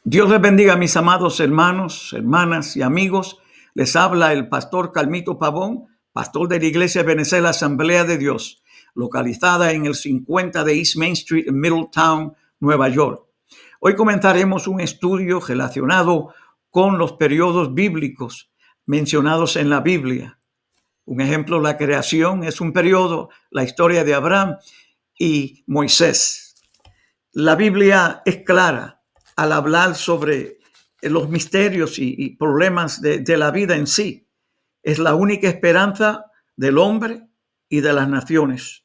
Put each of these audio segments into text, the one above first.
Dios les bendiga, mis amados hermanos, hermanas y amigos. Les habla el pastor Carmito Pavón, pastor de la iglesia Benecer Asamblea de Dios, localizada en el 50 de East Main Street en Middletown, Nueva York. Hoy comenzaremos un estudio relacionado con los periodos bíblicos mencionados en la Biblia. Un ejemplo, la creación es un periodo, la historia de Abraham y Moisés. La Biblia es clara al hablar sobre los misterios y problemas de la vida en sí. Es la única esperanza del hombre y de las naciones.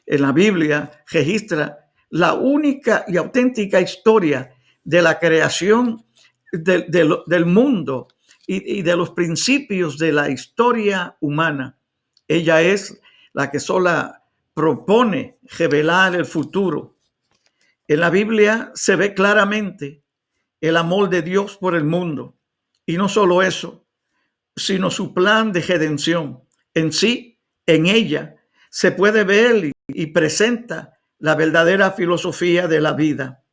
En la Biblia registra la única y auténtica historia de la creación del mundo y de los principios de la historia humana. Ella es la que sola propone revelar el futuro. En la Biblia se ve claramente el amor de Dios por el mundo. Y no solo eso, sino su plan de redención. En sí, en ella, se puede ver y presenta la verdadera filosofía de la vida.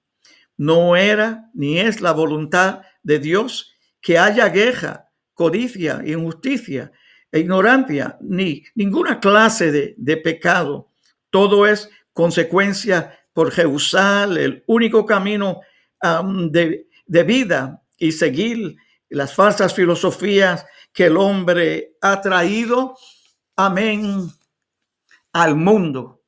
No era ni es la voluntad de Dios que haya guerra, codicia, injusticia e ignorancia, ni ninguna clase de pecado. Todo es consecuencia por rehusar el único camino de vida y seguir las falsas filosofías que el hombre ha traído, amén, al mundo.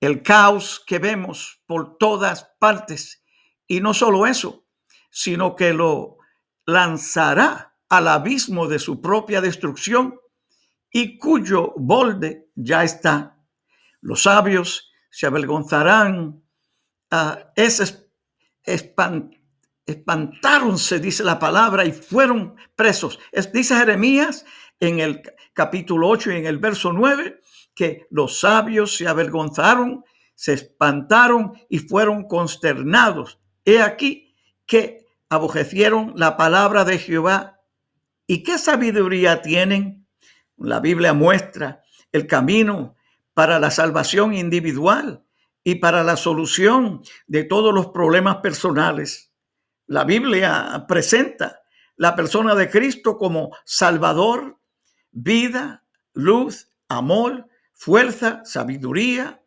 El caos que vemos por todas partes. Y no solo eso, sino que lo lanzará al abismo de su propia destrucción y cuyo borde ya está. Los sabios se avergonzarán, espantáronse, dice la palabra, y fueron presos. Dice Jeremías en el capítulo 8 y en el verso 9, que los sabios se avergonzaron, se espantaron y fueron consternados. He aquí que aborrecieron la palabra de Jehová. ¿Y qué sabiduría tienen? La Biblia muestra el camino para la salvación individual y para la solución de todos los problemas personales. La Biblia presenta la persona de Cristo como Salvador, vida, luz, amor, fuerza, sabiduría,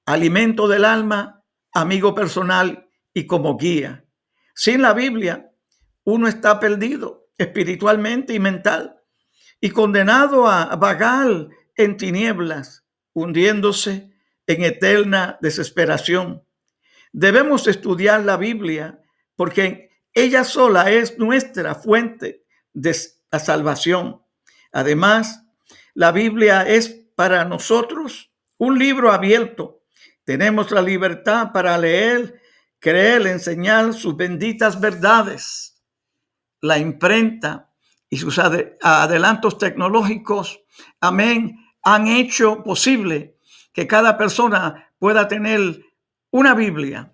alimento del alma, amigo personal y como guía. Sin la Biblia, uno está perdido espiritualmente y mental y condenado a vagar en tinieblas, hundiéndose en eterna desesperación. Debemos estudiar la Biblia porque ella sola es nuestra fuente de la salvación. Además, la Biblia es para nosotros un libro abierto. Tenemos la libertad para leer, creer, enseñar sus benditas verdades. La imprenta y sus adelantos tecnológicos, amén, han hecho posible que cada persona pueda tener una Biblia.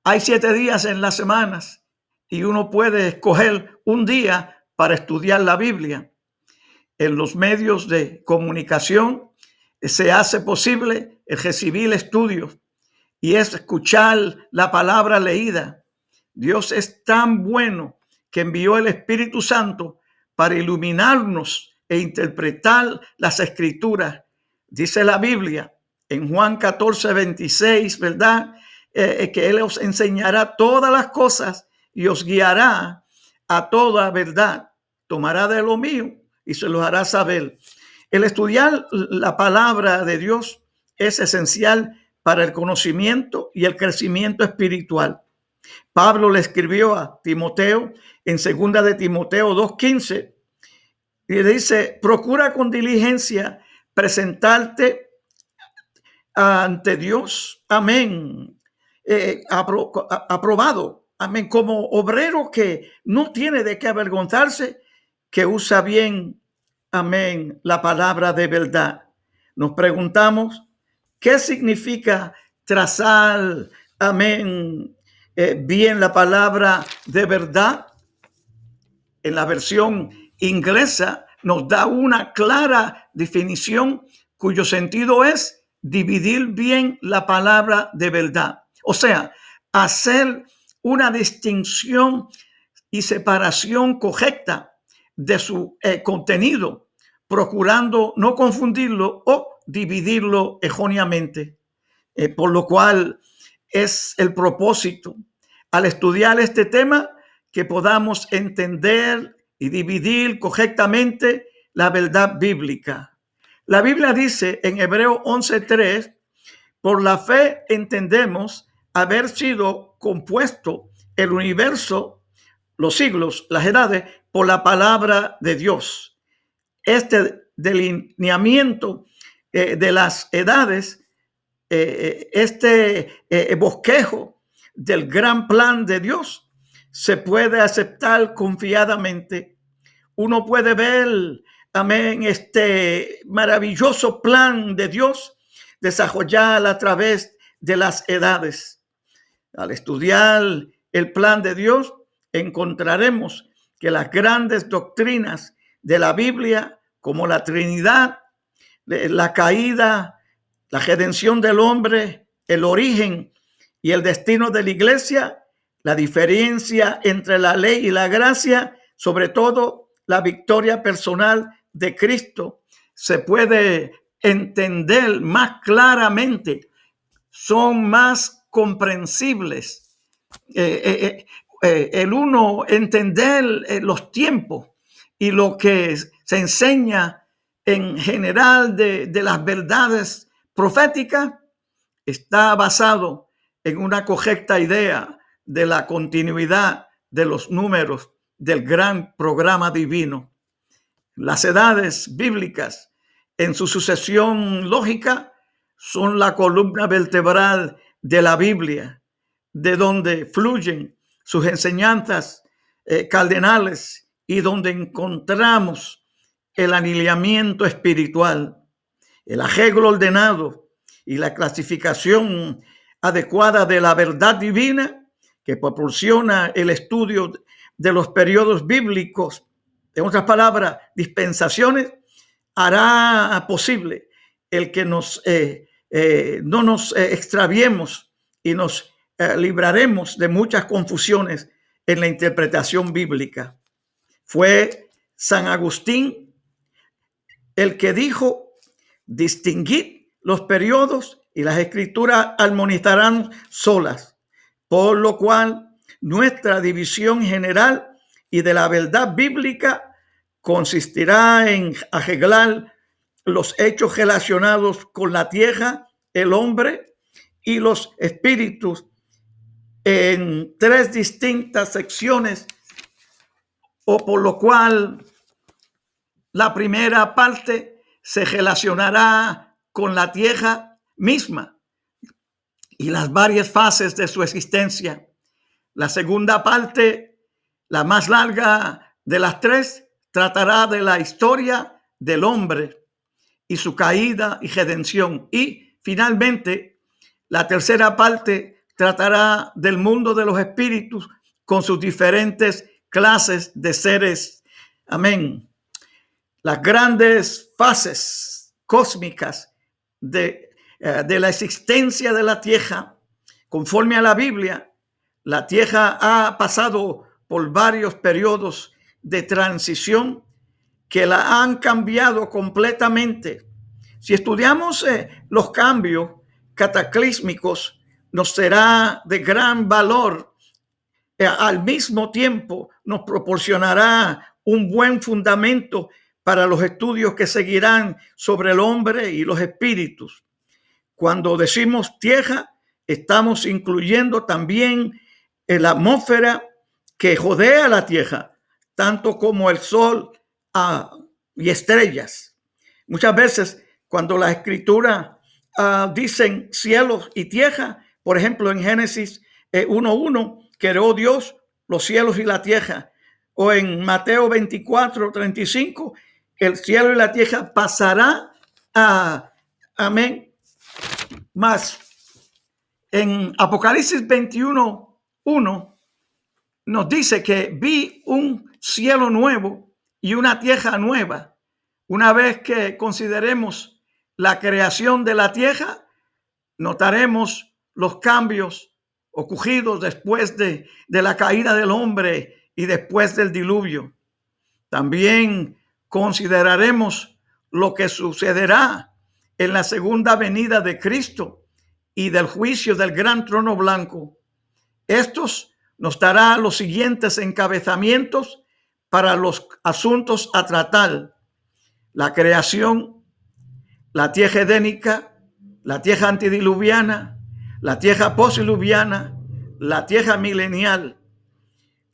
Hay 7 días en las semanas y uno puede escoger un día para estudiar la Biblia. En los medios de comunicación se hace posible el recibir estudios y es escuchar la palabra leída. Dios es tan bueno que envió el Espíritu Santo para iluminarnos e interpretar las Escrituras. Dice la Biblia en Juan 14:26, ¿verdad? Que Él os enseñará todas las cosas y os guiará a toda verdad. Tomará de lo mío y se lo hará saber. El estudiar la palabra de Dios es esencial para el conocimiento y el crecimiento espiritual. Pablo le escribió a Timoteo en 2 de Timoteo 2:15 y le dice: procura con diligencia presentarte ante Dios, amén, aprobado, amén, como obrero que no tiene de qué avergonzarse, que usa bien, amén, la palabra de verdad. Nos preguntamos, ¿qué significa trazar, amén, bien la palabra de verdad? En la versión inglesa nos da una clara definición cuyo sentido es dividir bien la palabra de verdad. O sea, hacer una distinción y separación correcta de su contenido, procurando no confundirlo o dividirlo erróneamente. Por lo cual es el propósito al estudiar este tema que podamos entender y dividir correctamente la verdad bíblica. La Biblia dice en Hebreo 11:3, por la fe entendemos haber sido compuesto el universo, los siglos, las edades, por la palabra de Dios. Este delineamiento de las edades, bosquejo del gran plan de Dios, se puede aceptar confiadamente. Uno puede ver, amén, este maravilloso plan de Dios desarrollado a través de las edades. Al estudiar el plan de Dios, encontraremos que las grandes doctrinas de la Biblia, como la Trinidad, la caída, la redención del hombre, el origen y el destino de la iglesia, la diferencia entre la ley y la gracia, sobre todo la victoria personal de Cristo, se puede entender más claramente, son más comprensibles. El uno entender los tiempos y lo que se enseña en general de las verdades proféticas está basado en una correcta idea de la continuidad de los números del gran programa divino. Las edades bíblicas en su sucesión lógica son la columna vertebral de la Biblia, de donde fluyen sus enseñanzas cardenales y donde encontramos el alineamiento espiritual, el arreglo ordenado y la clasificación adecuada de la verdad divina que proporciona el estudio de los periodos bíblicos, en otras palabras, dispensaciones, hará posible el que no nos extraviemos y nos libraremos de muchas confusiones en la interpretación bíblica. Fue San Agustín el que dijo: distinguid los periodos y las escrituras armonizarán solas, por lo cual nuestra división general y de la verdad bíblica consistirá en arreglar los hechos relacionados con la tierra, el hombre y los espíritus en tres distintas secciones, o por lo cual la primera parte se relacionará con la tierra misma y las varias fases de su existencia. La segunda parte, la más larga de las tres, tratará de la historia del hombre y su caída y redención. Y finalmente, la tercera parte tratará del mundo de los espíritus con sus diferentes clases de seres. Amén. Las grandes fases cósmicas de la existencia de la tierra, conforme a la Biblia, la tierra ha pasado por varios periodos de transición que la han cambiado completamente. Si estudiamos los cambios cataclísmicos, nos será de gran valor. Al mismo tiempo, nos proporcionará un buen fundamento para los estudios que seguirán sobre el hombre y los espíritus. Cuando decimos tierra, estamos incluyendo también la atmósfera que rodea la tierra, tanto como el sol y estrellas. Muchas veces cuando la escritura dicen cielos y tierra, por ejemplo en Génesis 1:1, creó Dios los cielos y la tierra, o en Mateo 24:35, el cielo y la tierra pasará amén. Más en Apocalipsis 21:1 nos dice que vi un cielo nuevo y una tierra nueva. Una vez que consideremos la creación de la tierra, notaremos los cambios ocurrido después de la caída del hombre y después del diluvio. También consideraremos lo que sucederá en la segunda venida de Cristo y del juicio del gran trono blanco. Estos nos dará los siguientes encabezamientos para los asuntos a tratar: la creación, la tierra edénica, la tierra antediluviana, la tierra postdiluviana, la tierra milenial,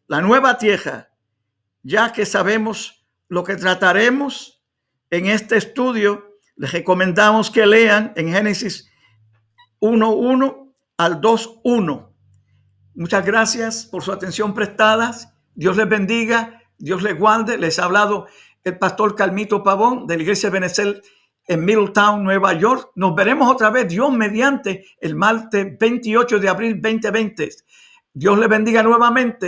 la nueva tierra. Ya que sabemos lo que trataremos en este estudio, les recomendamos que lean en Génesis 1:1 al 2:1. Muchas gracias por su atención prestada. Dios les bendiga, Dios les guarde. Les ha hablado el pastor Carmito Pavón de la Iglesia de Benecer en Middletown, Nueva York. Nos veremos otra vez, Dios mediante, el martes 28 de abril 2020. Dios les bendiga nuevamente.